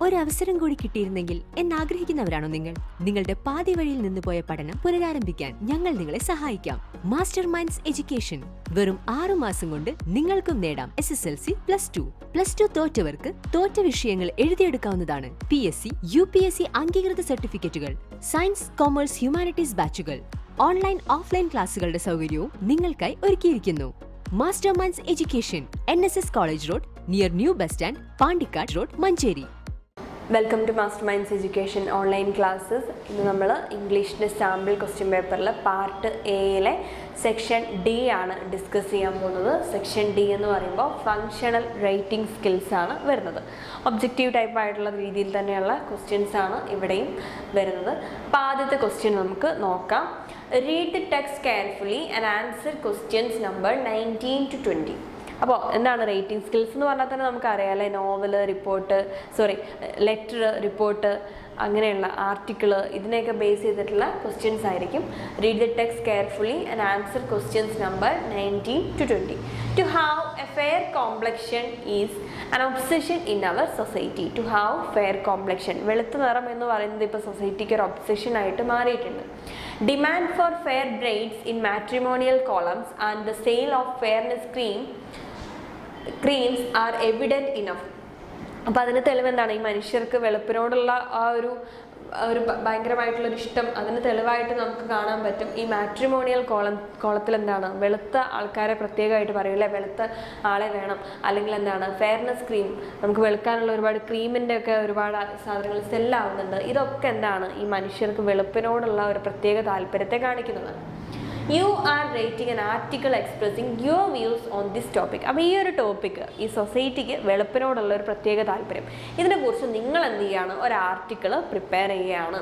ഒരു അവസരം കൂടി കിട്ടിയിരുന്നെങ്കിൽ എന്നാഗ്രഹിക്കുന്നവരാണോ നിങ്ങൾ? നിങ്ങളുടെ പാതി വഴിയിൽ നിന്ന് പോയ പഠനം പുനരാരംഭിക്കാൻ ഞങ്ങൾ നിങ്ങളെ സഹായിക്കാം. Master Minds education. വെറും 6 മാസം കൊണ്ട് നിങ്ങൾക്കും നേടാം SSLC +2 തോറ്റവർക്ക് തോറ്റ വിഷയങ്ങൾ എഴുതിയെടുക്കാവുന്നതാണ്. PSC UPSC അംഗീകൃത സർട്ടിഫിക്കറ്റുകൾ, സയൻസ് കോമേഴ്സ് ഹ്യൂമാനിറ്റീസ് ബാച്ചുകൾ, ഓൺലൈൻ ഓഫ്ലൈൻ ക്ലാസുകളുടെ സൗകര്യവും നിങ്ങൾക്കായി ഒരുക്കിയിരിക്കുന്നു. Master Minds Education, NSS college road, near new bus stand, Pandikkad road, Manjeri. Welcome to Master Minds Education online classes. ഇന്ന് നമ്മൾ ഇംഗ്ലീഷിൻ്റെ സാമ്പിൾ ക്വസ്റ്റ്യൻ പേപ്പറിൽ പാർട്ട് എയിലെ സെക്ഷൻ ഡി ആണ് ഡിസ്കസ് ചെയ്യാൻ പോകുന്നത്. സെക്ഷൻ ഡി എന്ന് പറയുമ്പോൾ ഫങ്ഷണൽ റൈറ്റിംഗ് സ്കിൽസ് ആണ് വരുന്നത്. ഒബ്ജക്റ്റീവ് ടൈപ്പ് ആയിട്ടുള്ള രീതിയിൽ തന്നെയുള്ള ക്വസ്റ്റ്യൻസ് ആണ് ഇവിടെയും വരുന്നത്. അപ്പോൾ ആദ്യത്തെ ക്വസ്റ്റ്യൻ നമുക്ക് നോക്കാം. Read the text carefully and answer questions number 19 to 20. അപ്പോൾ എന്താണ് റൈറ്റിംഗ് സ്കിൽസ് എന്ന് പറഞ്ഞാൽ തന്നെ നമുക്കറിയാം അല്ലേ? നോവല്, ലെറ്റർ, റിപ്പോർട്ട്, അങ്ങനെയുള്ള ആർട്ടിക്കിൾ, ഇതിനെയൊക്കെ ബേസ് ചെയ്തിട്ടുള്ള ക്വസ്റ്റ്യൻസ് ആയിരിക്കും. Read the text carefully and answer questions number 19 to 20. To have a fair complexion is an obsession in our society. To have fair complexion, വെളുത്ത നിറം എന്ന് പറയുന്നത് ഇപ്പോൾ സൊസൈറ്റിക്ക് ഒരു ഒബ്സെഷൻ ആയിട്ട് മാറിയിട്ടുണ്ട്. Demand for fair braids in matrimonial columns and the sale of fairness creams are evident enough. അപ്പോൾ അതിന് തെളിവെന്താണ്? ഈ മനുഷ്യർക്ക് വെളുപ്പിനോടുള്ള ആ ഒരു ഭയങ്കരമായിട്ടുള്ളൊരു ഇഷ്ടം, അതിന് തെളിവായിട്ട് നമുക്ക് കാണാൻ പറ്റും. ഈ മാട്രിമോണിയൽ കോളത്തിൽ എന്താണ്? വെളുത്ത ആൾക്കാരെ പ്രത്യേകമായിട്ട് പറയൂല്ലേ, വെളുത്ത ആളെ വേണം. അല്ലെങ്കിൽ എന്താണ്? ഫെയർനെസ് ക്രീം, നമുക്ക് വെളുക്കാനുള്ള ഒരുപാട് ക്രീമിൻ്റെ ഒക്കെ ഒരുപാട് സാധനങ്ങൾ സെല്ലാവുന്നുണ്ട്. ഇതൊക്കെ എന്താണ്? ഈ മനുഷ്യർക്ക് വെളുപ്പിനോടുള്ള ഒരു പ്രത്യേക താല്പര്യത്തെ കാണിക്കുന്നതാണ്. You are writing an article expressing your views on this topic. അപ്പോൾ ഈ ഒരു ടോപ്പിക്ക്, ഈ സൊസൈറ്റിക്ക് വെളുപ്പിനോടുള്ള ഒരു പ്രത്യേക താല്പര്യം, ഇതിനെക്കുറിച്ച് നിങ്ങൾ എന്ത് ചെയ്യുകയാണ്? ഒരു ആർട്ടിക്കിൾ പ്രിപ്പയർ ചെയ്യുകയാണ്.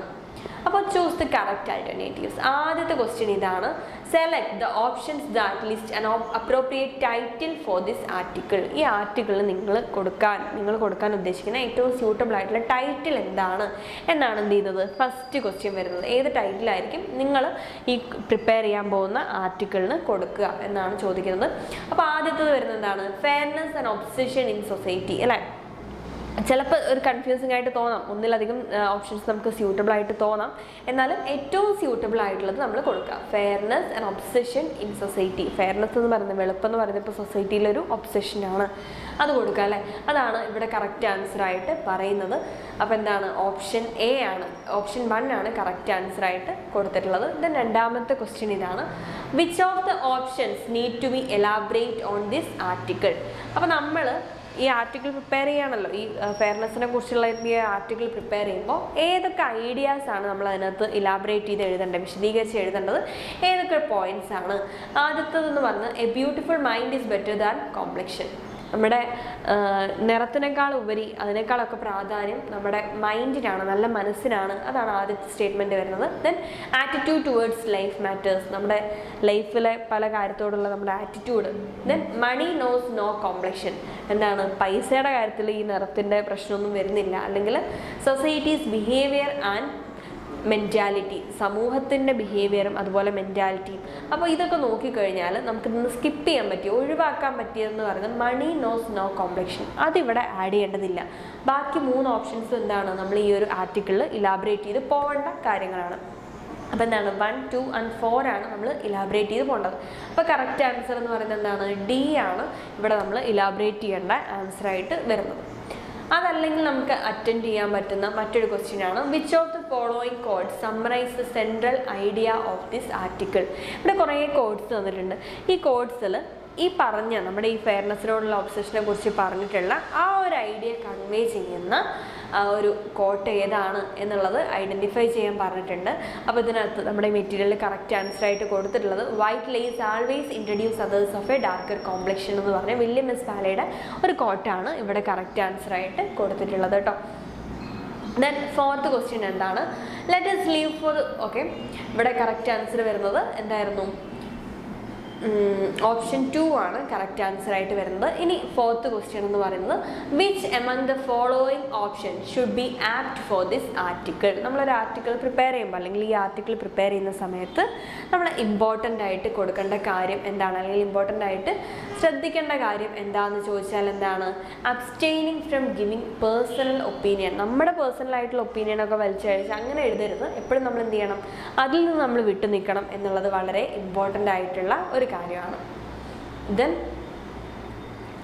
അപ്പോൾ ചൂസ് ദി കറക്റ്റ് ആൾട്ടർനേറ്റീവ്സ്. ആദ്യത്തെ ക്വസ്റ്റ്യൻ ഇതാണ്. Select the options that list an appropriate title for this article. ഈ ആർട്ടിക്കിളിൽ നിങ്ങൾ കൊടുക്കാൻ ഉദ്ദേശിക്കുന്ന ഏറ്റവും സ്യൂട്ടബിൾ ആയിട്ടുള്ള ടൈറ്റിൽ എന്താണ് എന്നാണ് എന്ത് ചെയ്യുന്നത്? ഫസ്റ്റ് ക്വസ്റ്റ്യൻ വരുന്നത്. ഏത് ടൈറ്റിലായിരിക്കും നിങ്ങൾ ഈ പ്രിപ്പയർ ചെയ്യാൻ പോകുന്ന ആർട്ടിക്കിളിന് കൊടുക്കുക എന്നാണ് ചോദിക്കുന്നത്. അപ്പോൾ ആദ്യത്തേത് വരുന്നത് എന്താണ്? Fairness and obsession in society അല്ലേ? ചിലപ്പോൾ ഒരു കൺഫ്യൂസിങ് ആയിട്ട് തോന്നാം, ഒന്നിലധികം ഓപ്ഷൻസ് നമുക്ക് സ്യൂട്ടബിൾ ആയിട്ട് തോന്നാം. എന്നാലും ഏറ്റവും സ്യൂട്ടബിൾ ആയിട്ടുള്ളത് നമ്മൾ കൊടുക്കുക. Fairness and obsession in society. Fairness എന്ന് പറയുന്നത്, വെളുപ്പെന്ന് പറയുന്നത് ഇപ്പോൾ സൊസൈറ്റിയിലൊരു ഒബ്സഷനാണ്, അത് കൊടുക്കുക അല്ലേ? അതാണ് ഇവിടെ കറക്റ്റ് ആൻസർ ആയിട്ട് പറയുന്നത്. അപ്പോൾ എന്താണ്? ഓപ്ഷൻ എ ആണ്, ഓപ്ഷൻ 1 ആണ് കറക്റ്റ് ആൻസർ ആയിട്ട് കൊടുത്തിട്ടുള്ളത്. ദെൻ രണ്ടാമത്തെ ക്വസ്റ്റ്യൻ ഇതാണ്. Which of the options need to be elaborate on this article. അപ്പോൾ നമ്മൾ ഈ ആർട്ടിക്കിൾ പ്രിപ്പയർ ചെയ്യാണല്ലോ, ഈ ഫെയർനെസ്സിനെ കുറിച്ചുള്ള ഈ ആർട്ടിക്കിൾ പ്രിപ്പയർ ചെയ്യുമ്പോൾ ഏതൊക്കെ ഐഡിയാസാണ് നമ്മൾ അതിനകത്ത് ഇലാബറേറ്റ് ചെയ്ത് എഴുതേണ്ടത്, വിശദീകരിച്ച് എഴുതേണ്ടത്, ഏതൊക്കെ പോയിന്റ്സ് ആണ്? ആദ്യത്തേതെന്ന് പറഞ്ഞാൽ A beautiful mind is better than complexion. നമ്മുടെ നിറത്തിനേക്കാൾ ഉപരി, അതിനേക്കാളൊക്കെ പ്രാധാന്യം നമ്മുടെ മൈൻഡിനാണ്, നല്ല മനസ്സിനാണ്. അതാണ് ആദ്യത്തെ സ്റ്റേറ്റ്മെൻറ്റ് വരുന്നത്. Then attitude towards life matters, നമ്മുടെ ലൈഫിലെ പല കാര്യത്തോടുള്ള നമ്മുടെ ആറ്റിറ്റ്യൂഡ്. ദെൻ മണി നോസ് നോ കോംപ്ലക്ഷൻ, എന്താണ്? പൈസയുടെ കാര്യത്തിൽ ഈ നിറത്തിൻ്റെ പ്രശ്നമൊന്നും വരുന്നില്ല. അല്ലെങ്കിൽ സൊസൈറ്റീസ് ബിഹേവിയർ ആൻഡ് മെൻറ്റാലിറ്റി, സമൂഹത്തിൻ്റെ ബിഹേവിയറും അതുപോലെ മെൻറ്റാലിറ്റിയും. അപ്പോൾ ഇതൊക്കെ നോക്കിക്കഴിഞ്ഞാൽ നമുക്കിതൊന്ന് സ്കിപ്പ് ചെയ്യാൻ പറ്റിയ, ഒഴിവാക്കാൻ പറ്റിയതെന്ന് പറയുന്നത് മണി നോസ് നോ കോംപ്ലക്ഷൻ. അതിവിടെ ആഡ് ചെയ്യേണ്ടതില്ല. ബാക്കി 3 ഓപ്ഷൻസ് എന്താണ്? നമ്മൾ ഈ ഒരു ആർട്ടിക്കിളിൽ ഇലാബറേറ്റ് ചെയ്ത് പോകേണ്ട കാര്യങ്ങളാണ്. അപ്പോൾ എന്താണ്? 1, 2 and 4 ആണ് നമ്മൾ ഇലാബറേറ്റ് ചെയ്ത് പോകേണ്ടത്. അപ്പോൾ കറക്റ്റ് ആൻസർ എന്ന് പറയുന്നത് എന്താണ്? ഡി ആണ് ഇവിടെ നമ്മൾ ഇലാബറേറ്റ് ചെയ്യേണ്ട ആൻസറായിട്ട് വരുന്നത്. അതല്ലെങ്കിൽ നമുക്ക് അറ്റൻഡ് ചെയ്യാൻ പറ്റുന്ന മറ്റൊരു ക്വസ്റ്റ്യൻ ആണ്. Which of the following codes summarise the central idea of this article. ഇവിടെ കുറേ കോഡ്സ് തന്നിട്ടുണ്ട്. ഈ കോഡ്സിൽ ഈ പറഞ്ഞ നമ്മുടെ ഈ ഫെയർനെസ്സിനോടുള്ള ഒബ്സഷനെ കുറിച്ച് പറഞ്ഞിട്ടുള്ള ആ ഒരു ഐഡിയ കൺവേ ചെയ്യുന്ന ഒരു കോട്ട് ഏതാണ് എന്നുള്ളത് ഐഡൻറ്റിഫൈ ചെയ്യാൻ പറഞ്ഞിട്ടുണ്ട്. അപ്പോൾ ഇതിനകത്ത് നമ്മുടെ മെറ്റീരിയലിൽ കറക്റ്റ് ആൻസർ ആയിട്ട് കൊടുത്തിട്ടുള്ളത് white lace always introduce others of a darker complexion എന്ന് പറഞ്ഞ വില്യം എസ് പാലയുടെ ഒരു കോട്ടാണ് ഇവിടെ കറക്റ്റ് ആൻസർ ആയിട്ട് കൊടുത്തിട്ടുള്ളത് കേട്ടോ. ദെൻ 4th ക്വസ്റ്റ്യൻ എന്താണ്? Let us leave four. Okay, ഇവിടെ കറക്റ്റ് ആൻസർ വരുന്നത് എന്തായിരുന്നു? ഓപ്ഷൻ 2 ആണ് കറക്റ്റ് ആൻസർ ആയിട്ട് വരുന്നത്. ഇനി 4th ക്വസ്റ്റ്യൻ എന്ന് പറയുന്നത് which among the following option should be apt for this article. നമ്മളൊരു ആർട്ടിക്കിൾ പ്രിപ്പയർ ചെയ്യുമ്പോൾ അല്ലെങ്കിൽ ഈ ആർട്ടിക്കിൾ പ്രിപ്പയർ ചെയ്യുന്ന സമയത്ത് നമ്മൾ ഇമ്പോർട്ടൻ്റ് ആയിട്ട് കൊടുക്കേണ്ട കാര്യം എന്താണ്, അല്ലെങ്കിൽ ഇമ്പോർട്ടൻ്റ് ആയിട്ട് ശ്രദ്ധിക്കേണ്ട കാര്യം എന്താണെന്ന് ചോദിച്ചാൽ എന്താണ്, abstaining from giving personal opinion. നമ്മുടെ പേഴ്സണൽ ആയിട്ടുള്ള ഒപ്പീനിയനൊക്കെ വലിച്ചഴിച്ച് അങ്ങനെ എഴുതരുത്. എപ്പോഴും നമ്മൾ എന്ത് ചെയ്യണം, അതിൽ നിന്ന് നമ്മൾ വിട്ടു നിൽക്കണം എന്നുള്ളത് വളരെ ഇമ്പോർട്ടൻ്റ് ആയിട്ടുള്ള ഒരു കാര്യമാണ്. ദെൻ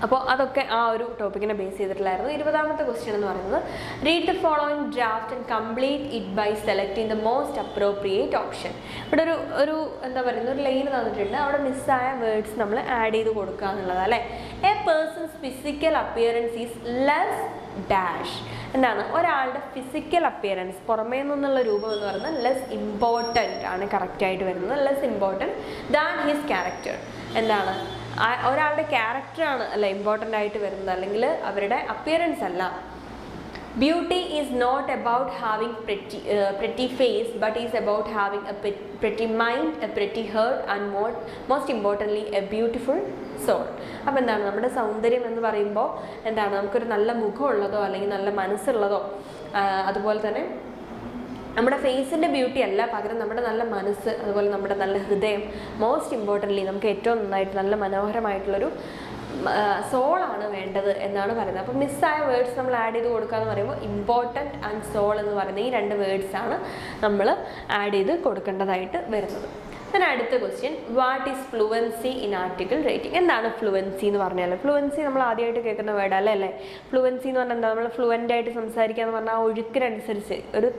അപ്പോൾ അതൊക്കെ ആ ഒരു ടോപ്പിക്കിനെ ബേസ് ചെയ്തിട്ടുള്ളായിരുന്നു. 20ാമത്തെ ക്വസ്റ്റ്യൻ എന്ന് പറയുന്നത് read the following draft and complete it by selecting the most appropriate option. ഇവിടെ ഒരു എന്താ പറയുന്നത്, ഒരു ലൈൻ തന്നിട്ടുണ്ട്, അവിടെ മിസ്സായ വേർഡ്സ് നമ്മൾ ആഡ് ചെയ്ത് കൊടുക്കുക എന്നുള്ളത് അല്ലേ. A person's physical appearance is less dash. എന്താണ്, ഒരാളുടെ ഫിസിക്കൽ അപ്പിയറൻസ് പുറമേ നിന്നുള്ള രൂപം എന്ന് പറയുന്നത് ലെസ് ഇമ്പോർട്ടൻ്റ് ആണ് കറക്റ്റായിട്ട് വരുന്നത്. Less important than his character. എന്താണ്, ഒരാളുടെ ക്യാരക്ടറാണ് അല്ല ഇമ്പോർട്ടൻ്റ് ആയിട്ട് വരുന്നത്, അല്ലെങ്കിൽ അവരുടെ അപ്പിയറൻസ് അല്ല. Beauty is not about having pretty face but is about having a pretty mind, a pretty heart and most importantly a beautiful soul. അപ്പോൾ എന്താണ്, നമ്മുടെ സൗന്ദര്യം എന്ന് പറയുമ്പോൾ എന്താണ്, നമുക്കൊരു നല്ല മുഖമുള്ളതോ അല്ലെങ്കിൽ നല്ല മനസ്സുള്ളതോ അതുപോലെ തന്നെ നമ്മുടെ ഫേസിൻ്റെ ബ്യൂട്ടി അല്ല, പകരം നമ്മുടെ നല്ല മനസ്സ്, അതുപോലെ നമ്മുടെ നല്ല ഹൃദയം, മോസ്റ്റ് ഇമ്പോർട്ടൻ്റ്ലി നമുക്ക് ഏറ്റവും നന്നായിട്ട് നല്ല മനോഹരമായിട്ടുള്ളൊരു സോളാണ് വേണ്ടത് എന്നാണ് പറയുന്നത്. അപ്പോൾ മിസ്സായ വേർഡ്സ് നമ്മൾ ആഡ് ചെയ്ത് കൊടുക്കുക എന്ന് പറയുമ്പോൾ ഇമ്പോർട്ടൻറ്റ് ആൻഡ് സോൾ എന്ന് പറയുന്ന ഈ 2 വേർഡ്സാണ് നമ്മൾ ആഡ് ചെയ്ത് കൊടുക്കേണ്ടതായിട്ട് വരുന്നത്. പിന്നെ അടുത്ത question, what is fluency in article writing. എന്താണ് ഫ്ലുവൻസി എന്ന് പറഞ്ഞാൽ? ഫ്ലുവൻസി നമ്മൾ ആദ്യമായിട്ട് കേൾക്കുന്ന വേർഡ് അല്ലേ. ഫ്ലുവൻസി എന്ന് പറഞ്ഞാൽ എന്താ, നമ്മൾ ഫ്ലുവൻ്റ് ആയിട്ട് സംസാരിക്കുക എന്ന് പറഞ്ഞാൽ ആ ഒഴുക്കിനനുസരിച്ച് ഒരു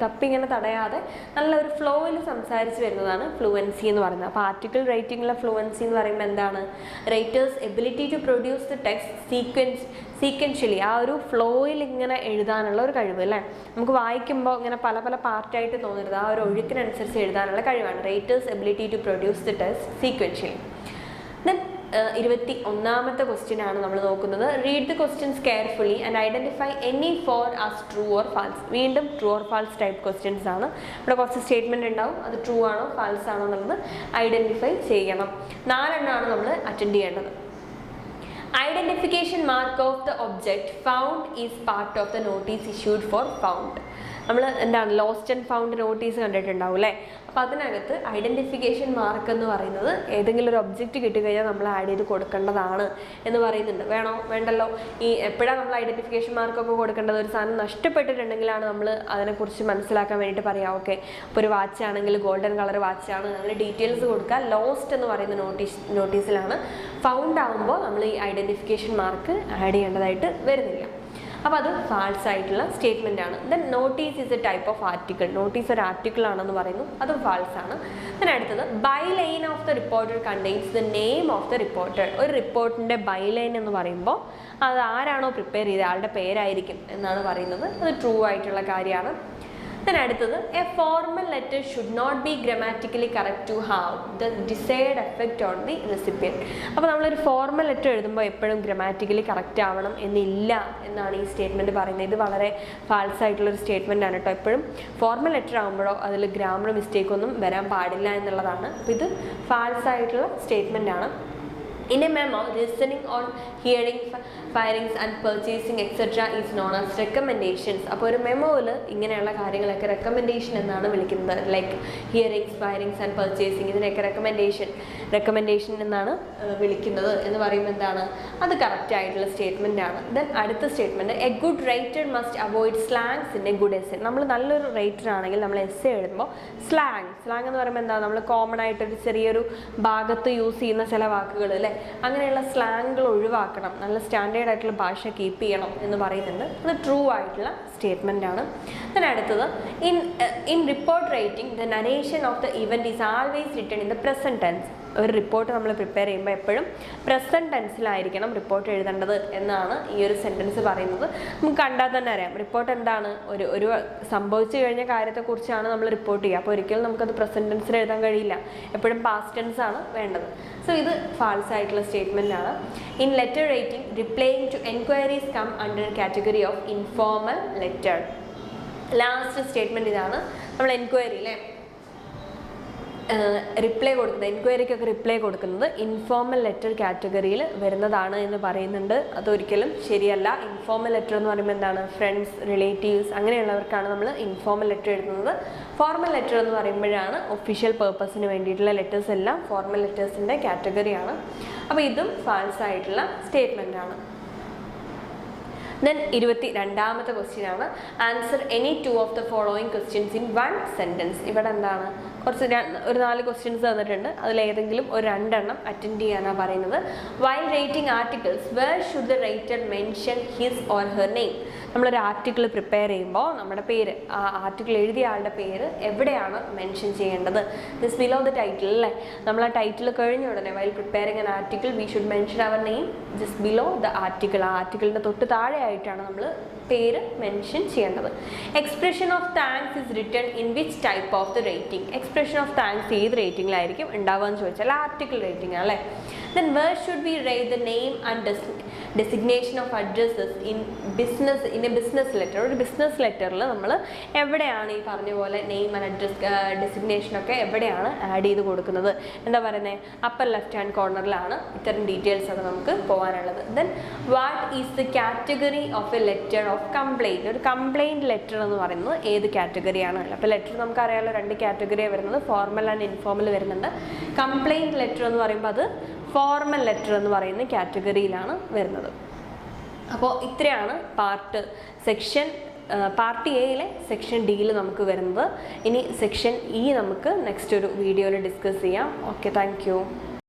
തപ്പി ഇങ്ങനെ തടയാതെ നല്ല ഒരു ഫ്ലോയിൽ സംസാരിച്ച് വരുന്നതാണ് ഫ്ലുവൻസി എന്ന് പറയുന്നത്. അപ്പോൾ ആർട്ടിക്കിൾ റൈറ്റിംഗിലെ ഫ്ലുവൻസി എന്ന് പറയുമ്പോൾ എന്താണ്, writer's ability to produce the text sequentially, ആ ഒരു ഫ്ലോയിൽ ഇങ്ങനെ എഴുതാനുള്ള ഒരു കഴിവ് അല്ലേ. നമുക്ക് വായിക്കുമ്പോൾ ഇങ്ങനെ പല പല പാർട്ടായിട്ട് തോന്നരുത്, ആ ഒരു ഒഴുക്കിനനുസരിച്ച് എഴുതാനുള്ള കഴിവാണ് writer's ability to produce the text sequentially. Then 21ാമത്തെ ക്വസ്റ്റ്യൻ ആണ് നമ്മൾ നോക്കുന്നത്. Read the questions carefully and identify any four as true or false. വീണ്ടും true or false type questions ആണ്. ഇവിടെ കുറച്ച് സ്റ്റേറ്റ്മെൻറ്റ് ഉണ്ടാവും, അത് ട്രൂ ആണോ ഫാൾസ് ആണോ എന്നുള്ളത് ഐഡൻറ്റിഫൈ ചെയ്യണം. 4 എണ്ണമാണ് നമ്മൾ അറ്റൻഡ് ചെയ്യേണ്ടത്. Identification mark of the object found is part of the notice issued for found. നമ്മൾ എന്താണ് ലോസ്റ്റ് ആൻഡ് ഫൗണ്ട് നോട്ടീസ് കണ്ടിട്ടുണ്ടാവും അല്ലേ. അപ്പോൾ അതിനകത്ത് ഐഡൻറ്റിഫിക്കേഷൻ മാർക്ക് എന്ന് പറയുന്നത് ഏതെങ്കിലും ഒരു ഒബ്ജക്റ്റ് കിട്ടിക്കഴിഞ്ഞാൽ നമ്മൾ ആഡ് ചെയ്ത് കൊടുക്കേണ്ടതാണ് എന്ന് പറയുന്നുണ്ട്. വേണോ വേണ്ടല്ലോ. ഈ എപ്പോഴാണ് നമ്മൾ ഐഡൻറ്റിഫിക്കേഷൻ മാർക്കൊക്കെ കൊടുക്കേണ്ടത്? ഒരു സാധനം നഷ്ടപ്പെട്ടിട്ടുണ്ടെങ്കിലാണ് നമ്മൾ അതിനെക്കുറിച്ച് മനസ്സിലാക്കാൻ വേണ്ടിയിട്ട് പറയാം. ഓക്കെ, ഇപ്പോൾ ഒരു വാച്ച് ആണെങ്കിൽ ഗോൾഡൻ കളർ വാച്ചാണ്, നമ്മൾ ഡീറ്റെയിൽസ് കൊടുക്കുക. ലോസ്റ്റ് എന്ന് പറയുന്ന നോട്ടീസിലാണ്. ഫൗണ്ട് ആകുമ്പോൾ നമ്മൾ ഈ ഐഡൻറ്റിഫിക്കേഷൻ മാർക്ക് ആഡ് ചെയ്യേണ്ടതായിട്ട് വരുന്നില്ല. അപ്പോൾ അത് ഫാൾസ് ആയിട്ടുള്ള സ്റ്റേറ്റ്മെൻ്റ് ആണ്. Then notice is a type of article. Notice ഒരു ആർട്ടിക്കിൾ ആണെന്ന് പറയുന്നു, അതും ഫാൾസ് ആണ്. ദെൻ അടുത്തത് byline of the reporter contains the name of the reporter. ഒരു റിപ്പോർട്ടിൻ്റെ ബൈ ലൈൻ എന്ന് പറയുമ്പോൾ അത് ആരാണോ പ്രിപ്പയർ ചെയ്തത് ആളുടെ പേരായിരിക്കും എന്നാണ് പറയുന്നത്. അത് ട്രൂ ആയിട്ടുള്ള കാര്യമാണ്. Then അടുത്തത് a formal letter should not be grammatically correct to have the desired effect on the recipient. അപ്പോൾ നമ്മളൊരു ഫോർമൽ ലെറ്റർ എഴുതുമ്പോൾ എപ്പോഴും ഗ്രാമാറ്റിക്കലി കറക്റ്റ് ആവണം എന്നില്ല എന്നാണ് ഈ സ്റ്റേറ്റ്മെൻറ്റ് പറയുന്നത്. ഇത് വളരെ ഫാൾസ് ആയിട്ടുള്ളൊരു സ്റ്റേറ്റ്മെൻ്റ് ആണ് കേട്ടോ. എപ്പോഴും ഫോർമൽ ലെറ്റർ ആകുമ്പോഴോ അതിൽ ഗ്രാമർ മിസ്റ്റേക്ക് ഒന്നും വരാൻ പാടില്ല എന്നുള്ളതാണ്. അപ്പോൾ ഇത് ഫാൾസ് ആയിട്ടുള്ള സ്റ്റേറ്റ്മെൻ്റ് ആണ്. In a memo, listening on hearing, firings and purchasing etc. is known as recommendations. അപ്പോൾ ഒരു മെമ്മോയിൽ ഇങ്ങനെയുള്ള കാര്യങ്ങളൊക്കെ റെക്കമെൻഡേഷൻ എന്നാണ് വിളിക്കുന്നത്. Like hearings, firings and purchasing, ഇതിനെയൊക്കെ റെക്കമെൻഡേഷൻ എന്നാണ് വിളിക്കുന്നത് എന്ന് പറയുമ്പോൾ എന്താണ്, അത് കറക്റ്റ് ആയിട്ടുള്ള സ്റ്റേറ്റ്മെൻ്റ് ആണ്. ദെൻ അടുത്ത statement A good writer must avoid slangs in A good essay. നമ്മൾ നല്ലൊരു റൈറ്റർ ആണെങ്കിൽ നമ്മൾ എസ്സേ എഴുതുമ്പോൾ സ്ലാങ് എന്ന് പറയുമ്പോൾ എന്താ, നമ്മൾ കോമൺ ആയിട്ടൊരു ചെറിയൊരു ഭാഗത്ത് യൂസ് ചെയ്യുന്ന ചില വാക്കുകൾ അല്ലേ, അങ്ങനെയുള്ള സ്ലാങ്ങുകൾ ഒഴിവാക്കണം. നല്ല സ്റ്റാൻഡേർഡ് ആയിട്ടുള്ള ഭാഷ കീപ്പ് ചെയ്യണം എന്ന് പറയുന്നുണ്ട്. അത് ട്രൂ ആയിട്ടുള്ള സ്റ്റേറ്റ്മെൻ്റ് ആണ്. then അടുത്തത് in report writing the narration of the event is always written in the present tense. ഒരു റിപ്പോർട്ട് നമ്മൾ പ്രിപ്പയർ ചെയ്യുമ്പോൾ എപ്പോഴും പ്രസൻറ്റ് ടെൻസിലായിരിക്കണം റിപ്പോർട്ട് എഴുതേണ്ടത് എന്നാണ് ഈ ഒരു സെൻറ്റൻസ് പറയുന്നത്. നമുക്ക് കണ്ടാൽ തന്നെ അറിയാം റിപ്പോർട്ട് എന്താണ്, ഒരു സംഭവിച്ചു കഴിഞ്ഞ കാര്യത്തെക്കുറിച്ചാണ് നമ്മൾ റിപ്പോർട്ട് ചെയ്യുക. അപ്പോൾ ഒരിക്കലും നമുക്കത് പ്രസൻറ്റ് ടെൻസിൽ എഴുതാൻ കഴിയില്ല, എപ്പോഴും പാസ്റ്റ് ടെൻസ് ആണ് വേണ്ടത്. സോ ഇത് ഫാൾസ് ആയിട്ടുള്ള സ്റ്റേറ്റ്മെൻ്റ് ആണ്. In letter writing replying to enquiries come under category of informal letter. Last statement ഇതാണ്. നമ്മൾ എൻക്വയറി അല്ലേ, റിപ്ലൈ കൊടുക്കുന്നത്, എൻക്വയറിക്കൊക്കെ റിപ്ലൈ കൊടുക്കുന്നത് ഇൻഫോർമൽ ലെറ്റർ കാറ്റഗറിയിൽ വരുന്നതാണ് എന്ന് പറയുന്നുണ്ട്. അതൊരിക്കലും ശരിയല്ല. ഇൻഫോർമൽ ലെറ്റർ എന്ന് പറയുമ്പോൾ എന്താണ്, ഫ്രണ്ട്സ്, റിലേറ്റീവ്സ് അങ്ങനെയുള്ളവർക്കാണ് നമ്മൾ ഇൻഫോർമൽ ലെറ്റർ എഴുതുന്നത്. ഫോർമൽ ലെറ്റർ എന്ന് പറയുമ്പോഴാണ് ഒഫീഷ്യൽ പേർപ്പസിന് വേണ്ടിയിട്ടുള്ള ലെറ്റേഴ്സ് എല്ലാം ഫോർമൽ ലെറ്റേഴ്സിൻ്റെ കാറ്റഗറിയാണ്. അപ്പോൾ ഇതും ഫാൾസ് ആയിട്ടുള്ള സ്റ്റേറ്റ്മെൻ്റ് ആണ്. ദെൻ 22ാമത്തെ ക്വസ്റ്റ്യൻ ആണ്, answer any 2 of the following questions in 1 sentence. ഇവിടെ എന്താണ്, ഒരു 4 ക്വസ്റ്റ്യൻസ് തന്നിട്ടുണ്ട്. അതിലേതെങ്കിലും ഒരു 2 എണ്ണം അറ്റൻഡ് ചെയ്യാനാണ് പറയുന്നത്. While writing articles where should the writer mention his or her name. നമ്മളൊരു ആർട്ടിക്കിൾ പ്രിപ്പയർ ചെയ്യുമ്പോൾ നമ്മുടെ പേര്, ആ ആർട്ടിക്കിൾ എഴുതിയ ആളുടെ പേര് എവിടെയാണ് മെൻഷൻ ചെയ്യേണ്ടത്? ദിസ് ബിലോ ദ ടൈറ്റിൽ അല്ലേ. നമ്മൾ ആ ടൈറ്റിൽ കഴിഞ്ഞ ഉടനെ while preparing an article we should mention our name just below the article. ആ ആർട്ടിക്കിളിൻ്റെ തൊട്ട് താഴെയായിട്ടാണ് നമ്മൾ പേര് മെൻഷൻ ചെയ്യേണ്ടത്. Expression of thanks is written in which type of the writing. Expression of thanks ഏത് റേറ്റിംഗിലായിരിക്കും ഉണ്ടാവുക എന്ന് ചോദിച്ചാൽ ആർട്ടിക്കിൾ റേറ്റിംഗ് അല്ലേ. Then where should we write the name and designation of addresses in a business letter? ഒരു business ലെറ്ററിൽ നമ്മൾ എവിടെയാണ് ഈ പറഞ്ഞ പോലെ നെയിം ആൻഡ് അഡ്രസ് ഡെസിഗ്നേഷൻ ഒക്കെ എവിടെയാണ് ആഡ് ചെയ്ത് കൊടുക്കുന്നത്? എന്താ പറയുന്നത്, അപ്പർ ലെഫ്റ്റ് ഹാൻഡ് കോർണറിലാണ് ഇത്തരം ഡീറ്റെയിൽസ് ഒക്കെ നമുക്ക് പോകാനുള്ളത്. Then what is the category of a letter of complaint? ഒരു കംപ്ലയിൻറ്റ് ലെറ്റർ എന്ന് പറയുന്നത് ഏത് കാറ്റഗറിയാണ്? അപ്പോൾ ലെറ്റർ നമുക്കറിയാമല്ലോ 2 കാറ്റഗറിയാണ് വരുന്നത്, ഫോർമൽ ആൻഡ് ഇൻഫോർമൽ വരുന്നുണ്ട്. കംപ്ലയിൻറ്റ് ലെറ്റർ എന്ന് പറയുമ്പോൾ അത് ഫോർമൽ ലെറ്റർ എന്ന് പറയുന്ന കാറ്റഗറിയിലാണ് വരുന്നത്. അപ്പോൾ ഇത്രയാണ് പാർട്ട് എയിലെ സെക്ഷൻ ഡിയിൽ നമുക്ക് വരുന്നത്. ഇനി സെക്ഷൻ ഇ നമുക്ക് നെക്സ്റ്റ് ഒരു വീഡിയോയിൽ ഡിസ്കസ് ചെയ്യാം. Okay, thank you.